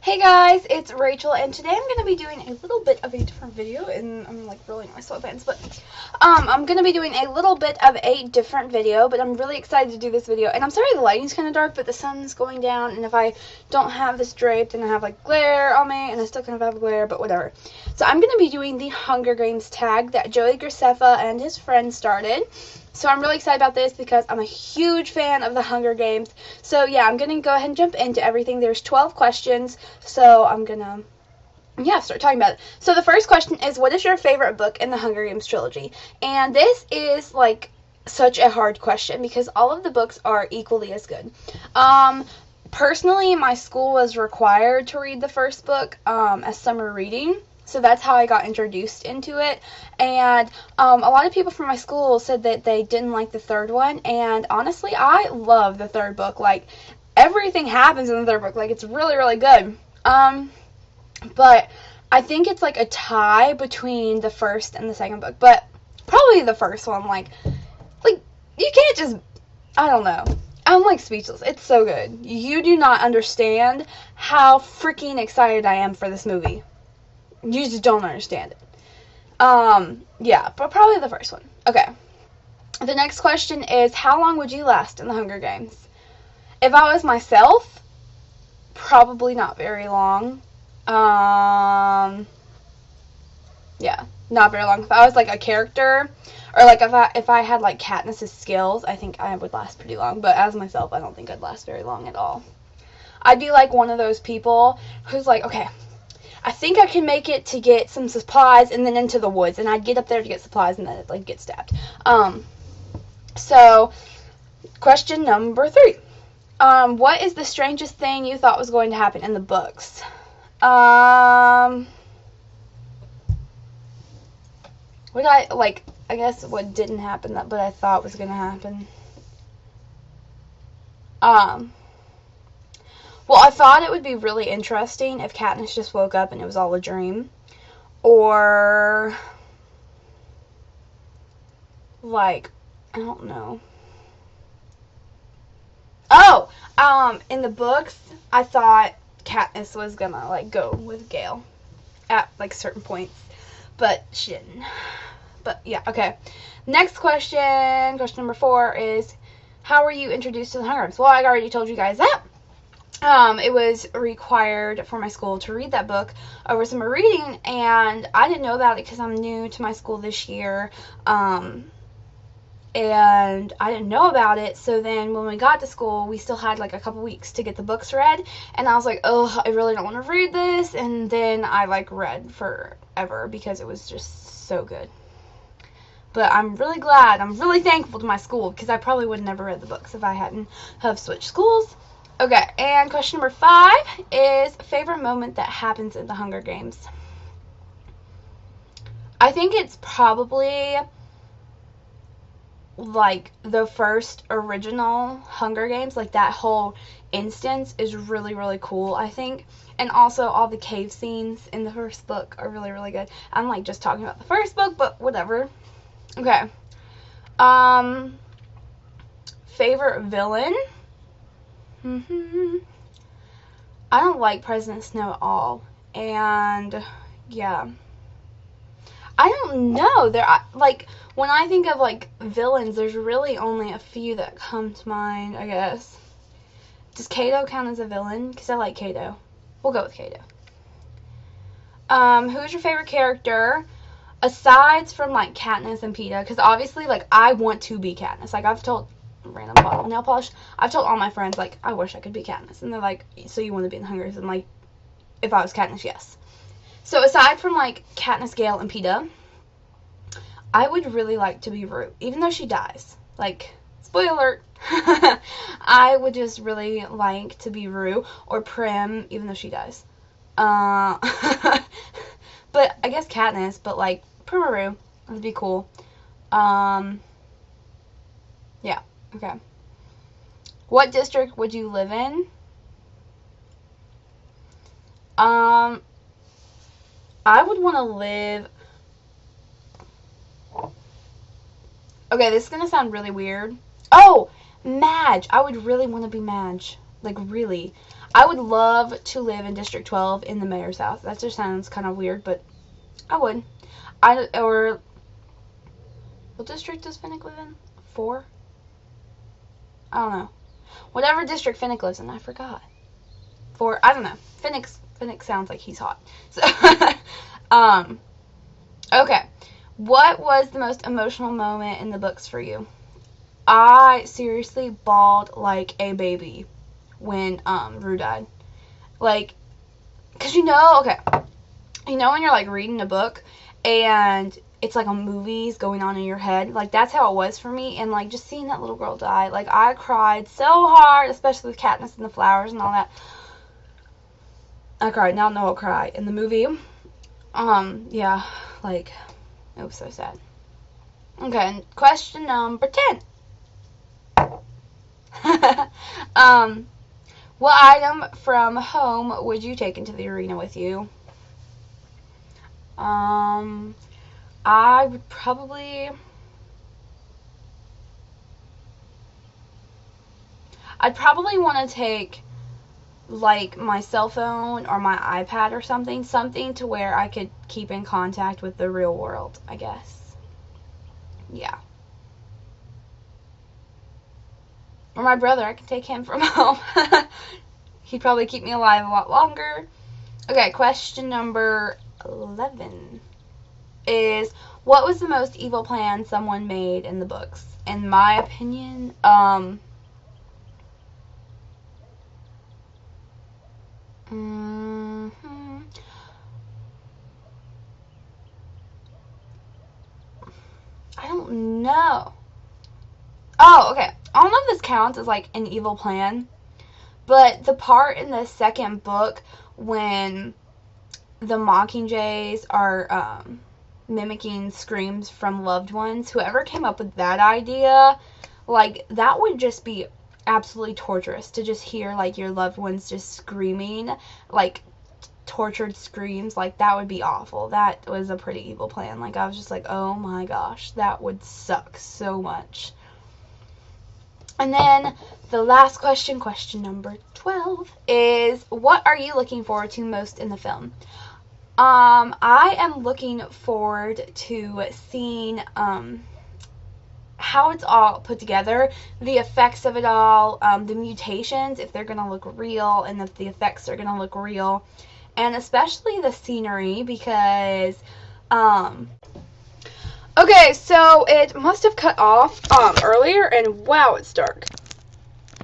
Hey guys, it's Rachel, and today I'm going to be doing a little bit of a different video, and I'm like rolling my sweatpants, but I'm going to be doing a little bit of a different video, but I'm really excited to do this video, and I'm sorry the lighting's kind of dark, but the sun's going down, and if I don't have this draped, then I have like glare on me, and I still kind of have glare, but whatever. So I'm going to be doing the Hunger Games tag that Joey Graceffa and his friend started. So I'm really excited about this because I'm a huge fan of the Hunger Games. So yeah, I'm going to go ahead and jump into everything. There's 12 questions, so I'm going to start talking about it. So the first question is, what is your favorite book in the Hunger Games trilogy? And this is like such a hard question because all of the books are equally as good. Personally, my school was required to read the first book as summer reading. So that's how I got introduced into it. And a lot of people from my school said that they didn't like the third one. And honestly, I love the third book. Like, everything happens in the third book. Like, it's really, really good. But I think it's like a tie between the first and the second book. But probably the first one. Like you can't just, I don't know. I'm like speechless. It's so good. You do not understand how freaking excited I am for this movie. You just don't understand it. Yeah, but probably the first one. Okay. The next question is, how long would you last in the Hunger Games? If I was myself, probably not very long. Yeah, not very long. If I was like a character, or like if I had like Katniss's skills, I think I would last pretty long. But as myself, I don't think I'd last very long at all. I'd be like one of those people who's like, okay, I think I can make it to get some supplies and then into the woods. And I'd get up there to get supplies and then I'd like get stabbed. So, question number 3. What is the strangest thing you thought was going to happen in the books? I guess what didn't happen but I thought was going to happen. Well, I thought it would be really interesting if Katniss just woke up and it was all a dream. Or, like, I don't know. Oh! In the books, I thought Katniss was gonna, like, go with Gale at, like, certain points. But she didn't. But, yeah, okay. Next question, question number 4 is, how were you introduced to the Hunger Games? Well, I already told you guys that. It was required for my school to read that book over summer reading, and I didn't know about it because I'm new to my school this year, and I didn't know about it. So then when we got to school, we still had like a couple weeks to get the books read, and I was like, oh, I really don't want to read this, and then I like read forever because it was just so good. But I'm really glad, I'm really thankful to my school because I probably would have never read the books if I hadn't have switched schools. Okay, and question number 5 is favorite moment that happens in the Hunger Games. I think it's probably like the first original Hunger Games. Like that whole instance is really, really cool, I think. And also all the cave scenes in the first book are really, really good. I'm like just talking about the first book, but whatever. Okay. Favorite villain? I don't like President Snow at all, and yeah, I don't know. Like when I think of like villains, there's really only a few that come to mind. I guess. Does Kato count as a villain? Because I like Kato. We'll go with Kato. Who's your favorite character? Aside from like Katniss and Peeta, because obviously like I want to be Katniss. Like I've told random bottle nail polish. I've told all my friends, like, I wish I could be Katniss. And they're like, so you want to be in the Hunger Games? I'm like, if I was Katniss, yes. So aside from, like, Katniss, Gale, and Peeta, I would really like to be Rue. Even though she dies. Like, spoiler alert. I would just really like to be Rue. Or Prim, even though she dies. But I guess Katniss, but, like, Prim or Rue. That would be cool. Yeah. Okay. What district would you live in? I would want to live... Okay, this is going to sound really weird. Oh, Madge. I would really want to be Madge. Like, really. I would love to live in District 12 in the mayor's house. That just sounds kind of weird, but I would. Or what district does Finnick live in? 4? I don't know. Whatever district Finnick lives in, I forgot. 4, I don't know. Finnick sounds like he's hot. So, okay. What was the most emotional moment in the books for you? I seriously bawled like a baby when Rue died. Like, cause you know, okay, you know when you're like reading a book and it's like a movie's going on in your head, like that's how it was for me. And like just seeing that little girl die, like I cried so hard, especially with Katniss and the flowers and all that. I cried. Now I'll cry in the movie. Yeah, like it was so sad. Okay, question number 10. What item from home would you take into the arena with you? I would probably... I'd probably want to take, like, my cell phone or my iPad or something. Something to where I could keep in contact with the real world, I guess. Yeah. Or my brother, I can take him from home. He'd probably keep me alive a lot longer. Okay, question number 11 is, what was the most evil plan someone made in the books? In my opinion, I don't know. Oh, okay. I don't know if this counts as like an evil plan, but the part in the second book when the Mockingjays are mimicking screams from loved ones, whoever came up with that idea, like that would just be absolutely torturous to just hear like your loved ones just screaming, like tortured screams. Like that would be awful. That was a pretty evil plan. Like I was just like, oh my gosh, that would suck so much. And then the last question, question number 12, is what are you looking forward to most in the film? I am looking forward to seeing how it's all put together, the effects of it all, the mutations, if they're going to look real, and if the effects are going to look real, and especially the scenery, because okay, so it must have cut off earlier, and wow, it's dark.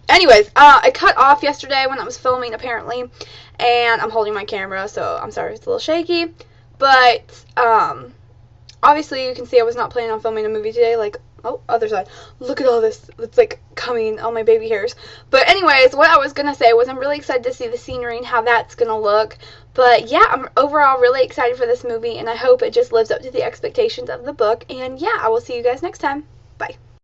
Anyways, it cut off yesterday when I was filming, apparently, and I'm holding my camera, so I'm sorry if it's a little shaky, but obviously you can see I was not planning on filming a movie today. Like, oh, other side, look at all this, it's like coming on my baby hairs. But anyways, what I was gonna say was I'm really excited to see the scenery and how that's gonna look. But yeah, I'm overall really excited for this movie, and I hope it just lives up to the expectations of the book. And yeah, I will see you guys next time. Bye.